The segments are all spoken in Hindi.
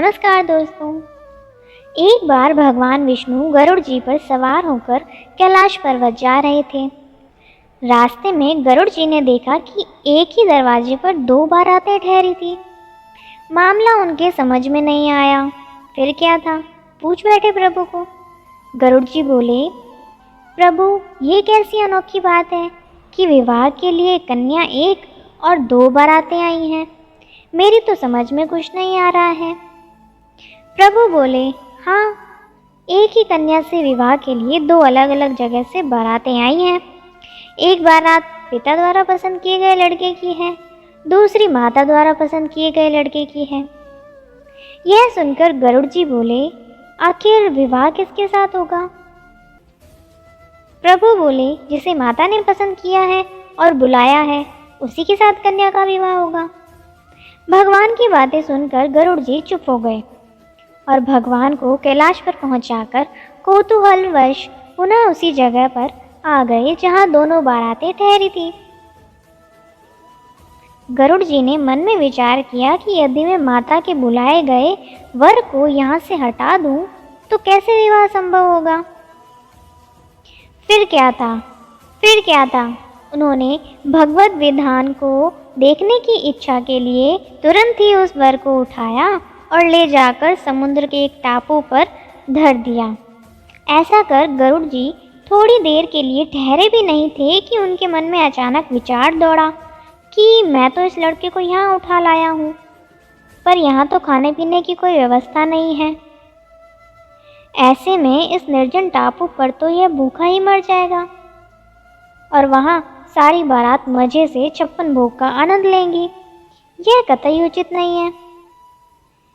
नमस्कार दोस्तों। एक बार भगवान विष्णु गरुड़ जी पर सवार होकर कैलाश पर्वत जा रहे थे। रास्ते में गरुड़ जी ने देखा कि एक ही दरवाजे पर दो बारातें ठहरी थी। मामला उनके समझ में नहीं आया। फिर क्या था, पूछ बैठे प्रभु को। गरुड़ जी बोले, प्रभु ये कैसी अनोखी बात है कि विवाह के लिए कन्या एक और दो बारातें आई हैं। मेरी तो समझ में कुछ नहीं आ रहा है। प्रभु बोले, हाँ, एक ही कन्या से विवाह के लिए दो अलग अलग जगह से बारातें आई हैं। एक बारात पिता द्वारा पसंद किए गए लड़के की है, दूसरी माता द्वारा पसंद किए गए लड़के की है। यह सुनकर गरुड़ जी बोले, आखिर विवाह किसके साथ होगा? प्रभु बोले, जिसे माता ने पसंद किया है और बुलाया है उसी के साथ कन्या का विवाह होगा। भगवान की बातें सुनकर गरुड़ जी चुप हो गए और भगवान को कैलाश पर पहुंचाकर कौतूहलवश पुनः उसी जगह पर आ गए जहां दोनों बारातें ठहरी थी। गरुड़ जी ने मन में विचार किया कि यदि मैं माता के बुलाए गए वर को यहाँ से हटा दूं तो कैसे विवाह संभव होगा। फिर क्या था, उन्होंने भगवत विधान को देखने की इच्छा के लिए तुरंत ही उस वर को उठाया और ले जाकर समुद्र के एक टापू पर धर दिया। ऐसा कर गरुड़ जी थोड़ी देर के लिए ठहरे भी नहीं थे कि उनके मन में अचानक विचार दौड़ा कि मैं तो इस लड़के को यहाँ उठा लाया हूँ, पर यहाँ तो खाने पीने की कोई व्यवस्था नहीं है। ऐसे में इस निर्जन टापू पर तो यह भूखा ही मर जाएगा और वहाँ सारी बारात मज़े से 56 भोग का आनंद लेंगी। यह कतई उचित नहीं है।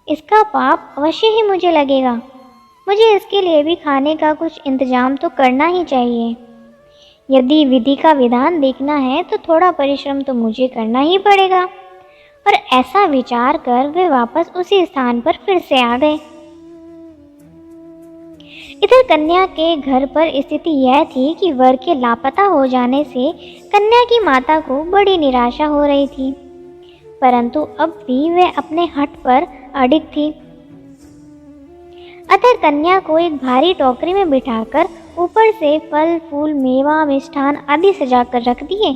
इसका पाप अवश्य ही मुझे लगेगा। मुझे इसके लिए भी खाने का कुछ इंतजाम तो करना ही चाहिए। यदि विधि का विधान देखना है तो थोड़ा परिश्रम तो मुझे करना ही पड़ेगा। और ऐसा विचार कर वे वापस उसी स्थान पर फिर से आ गए। इधर कन्या के घर पर स्थिति यह थी कि वर के लापता हो जाने से कन्या की माता को बड़ी निराशा हो रही थी, परंतु अब भी वह अपने हठ पर अडिग थी। अतः कन्या को एक भारी टोकरी में बिठाकर ऊपर से फल फूल मेवा मिष्ठान आदि सजाकर रख दिए,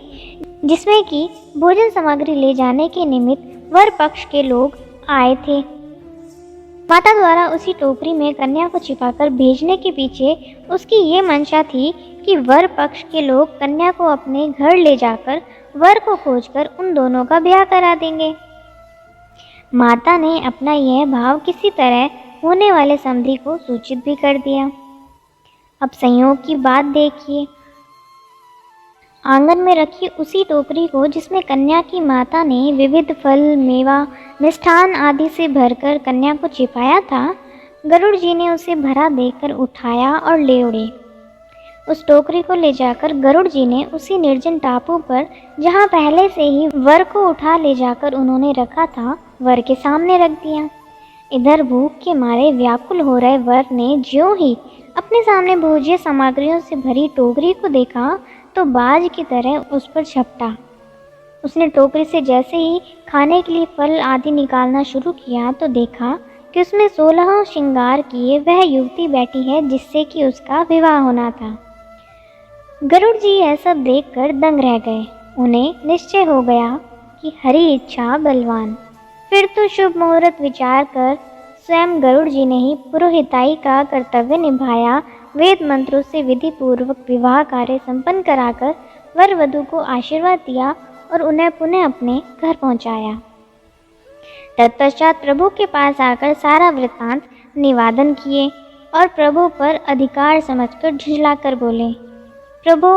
जिसमें कि भोजन सामग्री ले जाने के निमित्त वर पक्ष के लोग आए थे। माता द्वारा उसी टोकरी में कन्या को छिपाकर भेजने के पीछे उसकी ये मंशा थी कि वर पक्ष के लोग कन्या को अपने घर ले जाकर वर को खोजकर उन दोनों का ब्याह करा देंगे। माता ने अपना यह भाव किसी तरह होने वाले समधी को सूचित भी कर दिया। अब संयोग की बात देखिए। आंगन में रखी उसी टोकरी को जिसमें कन्या की माता ने विविध फल मेवा मिष्ठान आदि से भरकर कन्या को छिपाया था, गरुड़ जी ने उसे भरा देकर उठाया और ले उड़े। उस टोकरी को ले जाकर गरुड़ जी ने उसी निर्जन टापू पर जहाँ पहले से ही वर को उठा ले जाकर उन्होंने रखा था, वर के सामने रख दिया। इधर भूख के मारे व्याकुल हो रहे वर ने ज्यों ही अपने सामने भोज्य सामग्रियों से भरी टोकरी को देखा तो बाज की तरह उस पर झपटा। उसने टोकरी से जैसे ही खाने के लिए फल आदि निकालना शुरू किया तो देखा कि उसमें 16 श्रृंगार किए वह युवती बैठी है जिससे कि उसका विवाह होना था। गरुड़ जी यह सब देखकर दंग रह गए। उन्हें निश्चय हो गया कि हरि इच्छा बलवान। फिर तो शुभ मुहूर्त विचार कर स्वयं गरुड़ जी ने ही पुरोहिताई का कर्तव्य निभाया। वेद मंत्रों से विधि पूर्वक विवाह कार्य संपन्न कराकर वर वधू को आशीर्वाद दिया और उन्हें पुनः अपने घर पहुंचाया। तत्पश्चात प्रभु के पास आकर सारा वृत्तांत निवेदन किए और प्रभु पर अधिकार समझकर झुंझलाकर बोले, प्रभु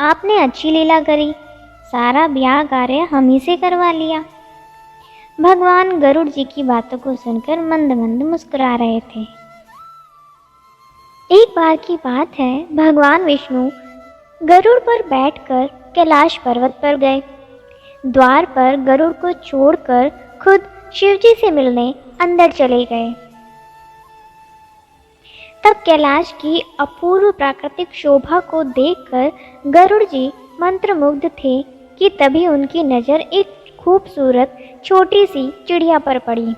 आपने अच्छी लीला करी, सारा ब्याह कार्य हम ही से करवा लिया। भगवान गरुड़ जी की बातों को सुनकर मंद मंद मुस्कुरा रहे थे। एक बार की बात है, भगवान विष्णु गरुड़ पर बैठकर कैलाश पर्वत पर गए। द्वार पर गरुड़ को छोड़कर खुद शिवजी से मिलने अंदर चले गए। तब कैलाश की अपूर्व प्राकृतिक शोभा को देखकर गरुड़ जी मंत्रमुग्ध थे कि तभी उनकी नज़र एक खूबसूरत छोटी सी चिड़िया पर पड़ी।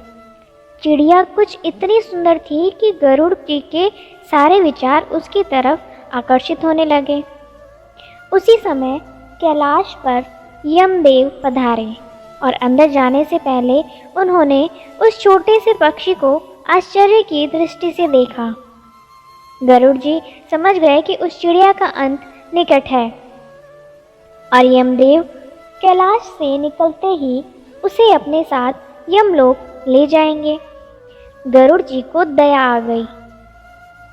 चिड़िया कुछ इतनी सुंदर थी कि गरुड़ जी के सारे विचार उसकी तरफ आकर्षित होने लगे। उसी समय कैलाश पर यमदेव पधारे और अंदर जाने से पहले उन्होंने उस छोटे से पक्षी को आश्चर्य की दृष्टि से देखा। गरुड़ जी समझ गए कि उस चिड़िया का अंत निकट है और यमदेव कैलाश से निकलते ही उसे अपने साथ यमलोक ले जाएंगे। गरुड़ जी को दया आ गई।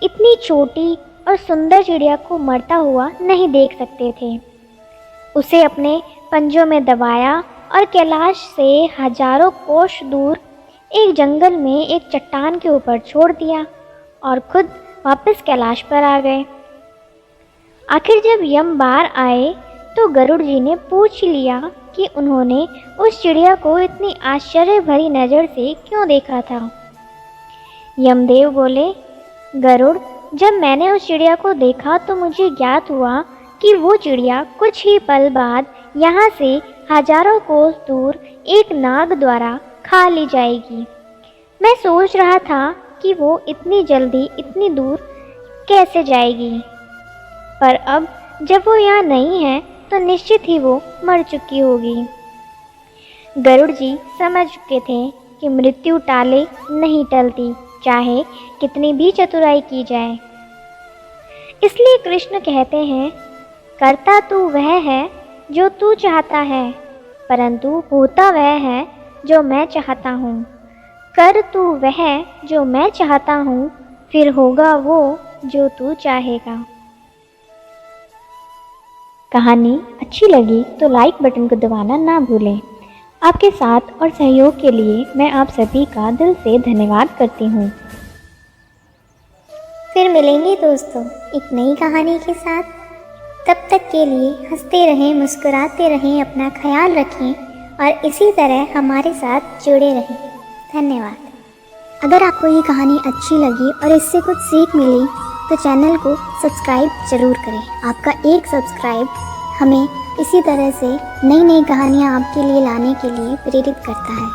इतनी छोटी और सुंदर चिड़िया को मरता हुआ नहीं देख सकते थे। उसे अपने पंजों में दबाया और कैलाश से हजारों कोस दूर एक जंगल में एक चट्टान के ऊपर छोड़ दिया और खुद वापस कैलाश पर आ गए। आखिर जब यम बार आए तो गरुड़ जी ने पूछ लिया कि उन्होंने उस चिड़िया को इतनी आश्चर्य भरी नज़र से क्यों देखा था। यमदेव बोले, गरुड़, जब मैंने उस चिड़िया को देखा तो मुझे ज्ञात हुआ कि वो चिड़िया कुछ ही पल बाद यहाँ से हजारों कोस दूर एक नाग द्वारा खा ली जाएगी। मैं सोच रहा था कि वो इतनी जल्दी इतनी दूर कैसे जाएगी, पर अब जब वो यहाँ नहीं है तो निश्चित ही वो मर चुकी होगी। गरुड़ जी समझ चुके थे कि मृत्यु टाले नहीं टलती, चाहे कितनी भी चतुराई की जाए। इसलिए कृष्ण कहते हैं, करता तू वह है जो तू चाहता है, परंतु होता वह है जो मैं चाहता हूँ। कर तू वह जो मैं चाहता हूँ, फिर होगा वो जो तू चाहेगा। कहानी अच्छी लगी तो लाइक बटन को दबाना ना भूलें। आपके साथ और सहयोग के लिए मैं आप सभी का दिल से धन्यवाद करती हूँ। फिर मिलेंगे दोस्तों एक नई कहानी के साथ। तब तक के लिए हंसते रहें, मुस्कुराते रहें, अपना ख्याल रखें और इसी तरह हमारे साथ जुड़े रहें। धन्यवाद। अगर आपको ये कहानी अच्छी लगी और इससे कुछ सीख मिली तो चैनल को सब्सक्राइब ज़रूर करें। आपका एक सब्सक्राइब हमें इसी तरह से नई नई कहानियाँ आपके लिए लाने के लिए प्रेरित करता है।